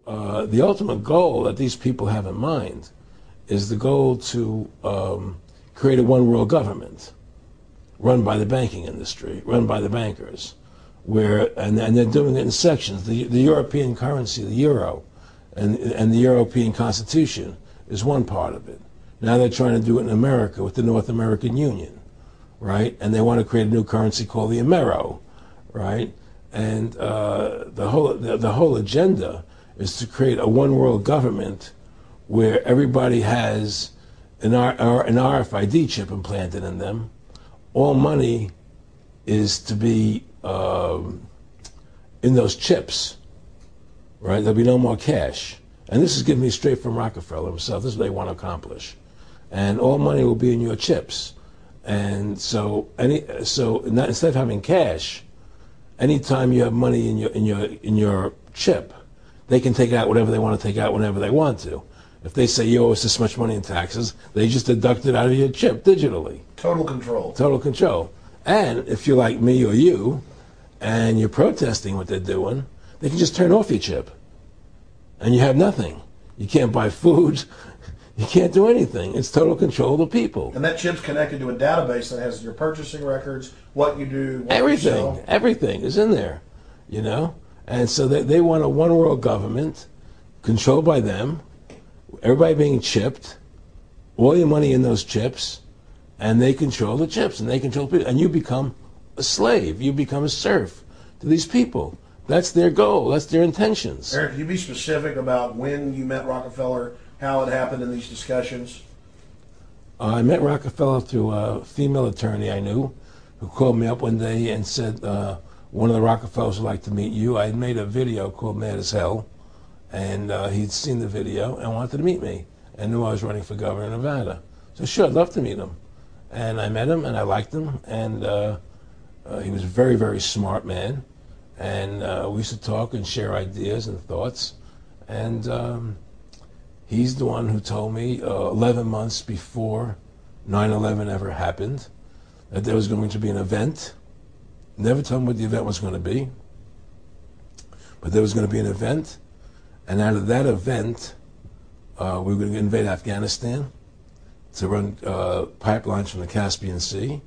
the ultimate goal that these people have in mind is the goal to create a one world government run by the banking industry, run by the bankers, and they're doing it in sections. The European currency, the euro, and the European Constitution is one part of it. Now they're trying to do it in America with the North American Union, right? And they want to create a new currency called the Amero, right? And the whole agenda is to create a one world government where everybody has an RFID chip implanted in them. All money is to be in those chips, right? There'll be no more cash. And this is given me straight from Rockefeller himself. This is what they want to accomplish. And all money will be in your chips. And so instead of having cash, anytime you have money in your chip, they can take out whatever they want to take out whenever they want to. If they say you owe us this much money in taxes, they just deduct it out of your chip digitally. Total control. Total control. And if you're like me or you, and you're protesting what they're doing, they can just turn off your chip. And you have nothing. You can't buy food. You can't do anything. It's total control of the people. And that chip's connected to a database that has your purchasing records, what you do, what everything, you sell. Everything is in there, you know? And so they want a one world government controlled by them, everybody being chipped, all your money in those chips, and they control the chips, and they control people. And you become a slave. You become a serf to these people. That's their goal. That's their intentions. Eric, can you be specific about when you met Rockefeller, how it happened in these discussions? I met Rockefeller through a female attorney I knew who called me up one day and said, one of the Rockefellers would like to meet you. I had made a video called Mad as Hell, and he'd seen the video and wanted to meet me and knew I was running for governor of Nevada. So sure, I'd love to meet him. And I met him, and I liked him, and he was a very, very smart man. And we used to talk and share ideas and thoughts. And he's the one who told me 11 months before 9/11 ever happened that there was going to be an event. Never told him what the event was going to be, but there was going to be an event. And out of that event, we were going to invade Afghanistan to run pipelines from the Caspian Sea.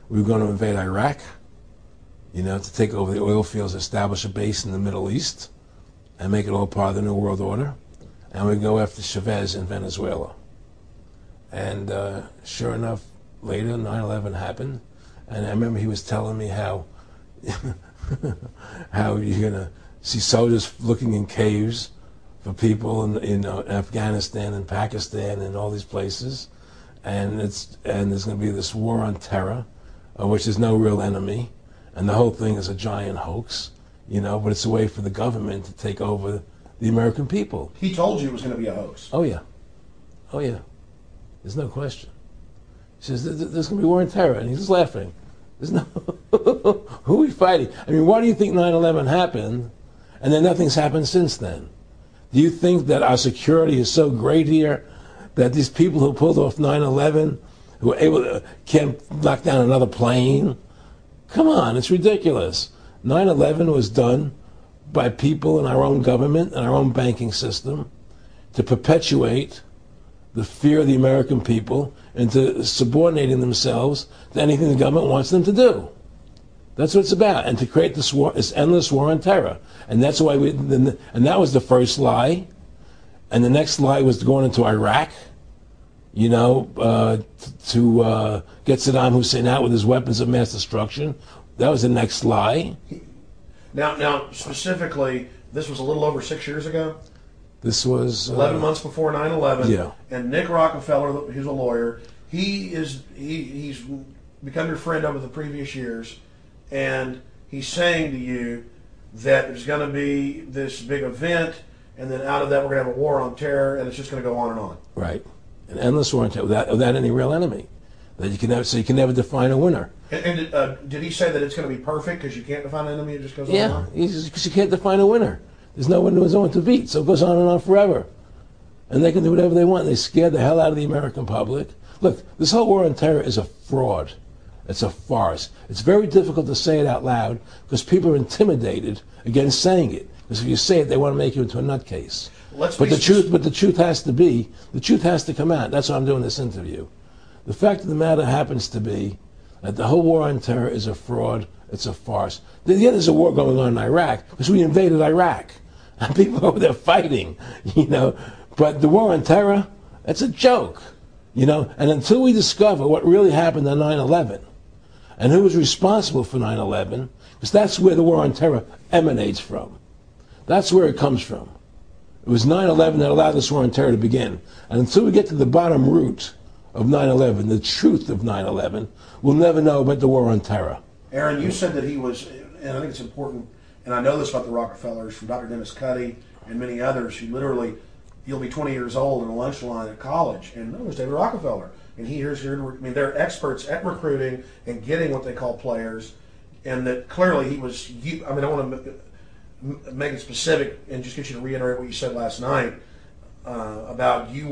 We were going to invade Iraq, you know, to take over the oil fields, establish a base in the Middle East, and make it all part of the New World Order. And we'd go after Chavez in Venezuela. And sure enough, later, 9/11 happened. And I remember he was telling me how how you're going to see soldiers looking in caves for people in Afghanistan and Pakistan and all these places. And there's going to be this war on terror, which is no real enemy. And the whole thing is a giant hoax, you know, but it's a way for the government to take over the American people. He told you it was going to be a hoax. Oh, yeah. Oh, yeah. There's no question. He says, there's going to be war on terror. And he's just laughing. There's no... Who are we fighting? I mean, why do you think 9/11 happened and then nothing's happened since then? Do you think that our security is so great here that these people who pulled off 9/11, who were able to, can't knock down another plane? Come on, it's ridiculous. 9/11 was done by people in our own government and our own banking system to perpetuate the fear of the American people into subordinating themselves to anything the government wants them to do. That's what it's about, and to create this war, this endless war on terror. And that's why and that was the first lie. And the next lie was going into Iraq, you know, to get Saddam Hussein out with his weapons of mass destruction. That was the next lie. Now, specifically, this was a little over 6 years ago. This was 11 months before 9/11. Yeah. And Nick Rockefeller, who's a lawyer, he's become your friend over the previous years, and he's saying to you that there's going to be this big event, and then out of that we're going to have a war on terror, and it's just going to go on and on. Right. An endless war on terror without any real enemy. That you can never, so you can never define a winner. And did he say that it's going to be perfect because you can't define an enemy? It just goes on and on? Yeah, because you can't define a winner. There's no one to beat, so it goes on and on forever. And they can do whatever they want. They scare the hell out of the American public. Look, this whole war on terror is a fraud. It's a farce. It's very difficult to say it out loud because people are intimidated against saying it. Because if you say it, they want to make you into a nutcase. Let's But be the truth has to come out. That's why I'm doing this interview. The fact of the matter happens to be that the whole war on terror is a fraud. It's a farce. Yeah, there's a war going on in Iraq because we invaded Iraq. And people over there fighting, you know. But the war on terror, it's a joke, you know. And until we discover what really happened on 9/11 and who was responsible for 9/11, because that's where the war on terror emanates from. That's where it comes from. It was 9/11 that allowed this war on terror to begin. And until we get to the bottom root of 9/11, the truth of 9/11, we'll never know about the war on terror. Aaron, you said that he was, and I think it's important, and I know this about the Rockefellers from Dr. Dennis Cuddy and many others who literally, you'll be 20 years old in a lunch line at college, and there's David Rockefeller. And here's here, I mean, they're experts at recruiting and getting what they call players, and that clearly he was, I mean, I want to make it specific and just get you to reiterate what you said last night about you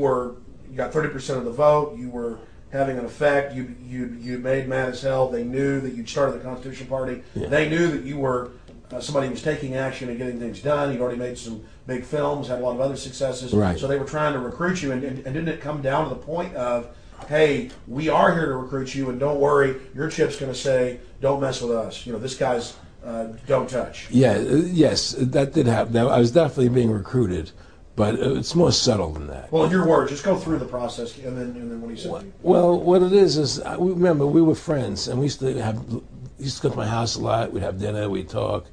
got 30% of the vote, you were having an effect, you made mad as hell, they knew that you'd started the Constitution Party, they knew that you were somebody who was taking action and getting things done, you'd already made some big films, had a lot of other successes, right. So they were trying to recruit you, and didn't it come down to the point of, hey, we are here to recruit you, and don't worry, your chip's going to say, don't mess with us, you know, this guy's don't touch. Yeah, yes, that did happen. I was definitely being recruited, but it's more subtle than that. Well, in your words, just go through the process, and then what he said. Well, what it is remember we were friends, and we used to go to my house a lot. We'd have dinner, we'd talk,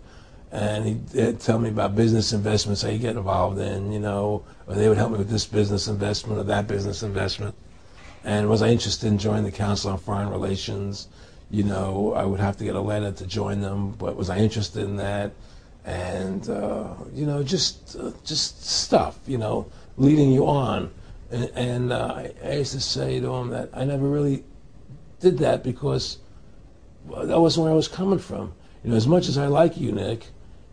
and he'd tell me about business investments I get involved in, you know, or they would help me with this business investment or that business investment. And was I interested in joining the Council on Foreign Relations? You know, I would have to get a letter to join them, but was I interested in that? And, you know, just stuff, you know, leading you on. And I used to say to him that I never really did that because that wasn't where I was coming from. You know, as much as I like you, Nick,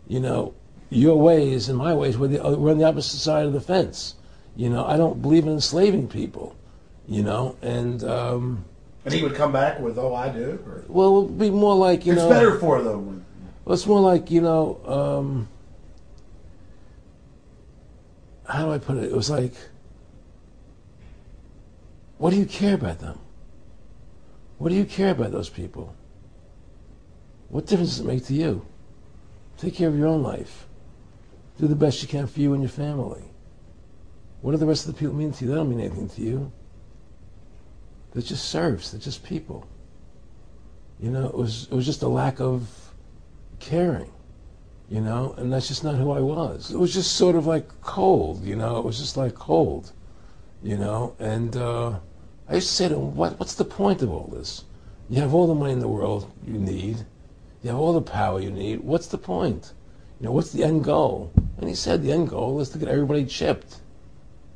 you know, your ways and my ways, we're on the opposite side of the fence. You know, I don't believe in enslaving people, you know, and he would come back with, oh, I do? Or? Well, it would be more like, you know. It's better for them. Well, it's more like, you know, how do I put it? It was like, what do you care about them? What do you care about those people? What difference does it make to you? Take care of your own life. Do the best you can for you and your family. What do the rest of the people mean to you? They don't mean anything to you. They're just serfs. They're just people. You know, it was just a lack of caring, you know, and that's just not who I was. It was just sort of like cold, you know. It was just like cold, you know. And I used to say to him, what's the point of all this? You have all the money in the world you need. You have all the power you need. What's the point? You know, what's the end goal? And he said the end goal is to get everybody chipped,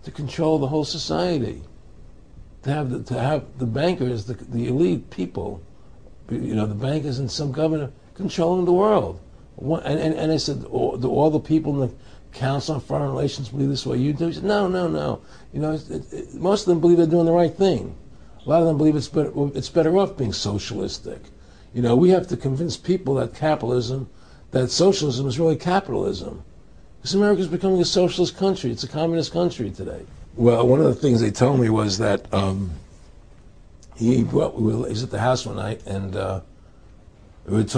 to control the whole society, to have the bankers, the elite people, you know, the bankers and some governor controlling the world. And I said, do all the people in the Council on Foreign Relations believe this way you do? He said, no. You know, most of them believe they're doing the right thing. A lot of them believe it's better off being socialistic. You know, we have to convince people that socialism is really capitalism. Because America's becoming a socialist country. It's a communist country today. Well, one of the things they told me was that he was at the house one night, and he would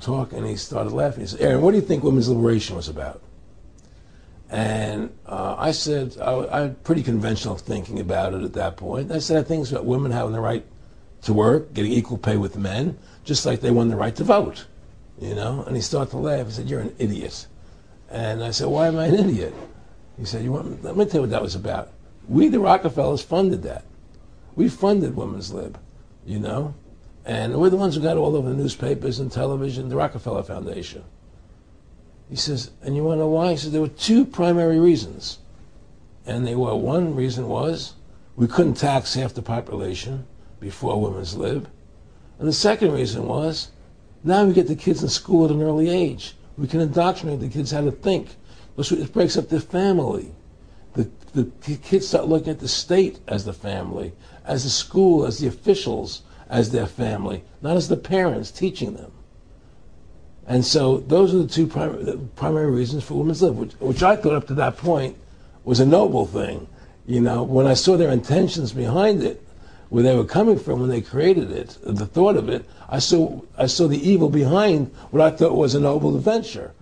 talk, and he started laughing. He said, Aaron, what do you think women's liberation was about? And I said, I had pretty conventional thinking about it at that point. I said, I think it's about women having the right to work, getting equal pay with men, just like they won the right to vote, you know? And he started to laugh. He said, you're an idiot. And I said, why am I an idiot? He said, let me tell you what that was about. We, the Rockefellers, funded that. We funded Women's Lib, you know? And we're the ones who got all over the newspapers and television, the Rockefeller Foundation. He says, and you want to know why? He says, there were two primary reasons. And one reason was we couldn't tax half the population before Women's Lib. And the second reason was, now we get the kids in school at an early age. We can indoctrinate the kids how to think. It breaks up their family. The kids start looking at the state as the family, as the school, as the officials, as their family, not as the parents teaching them. And so those are the two primary reasons for women's lib, which I thought up to that point was a noble thing. You know, when I saw their intentions behind it, where they were coming from when they created it, the thought of it, I saw the evil behind what I thought was a noble adventure.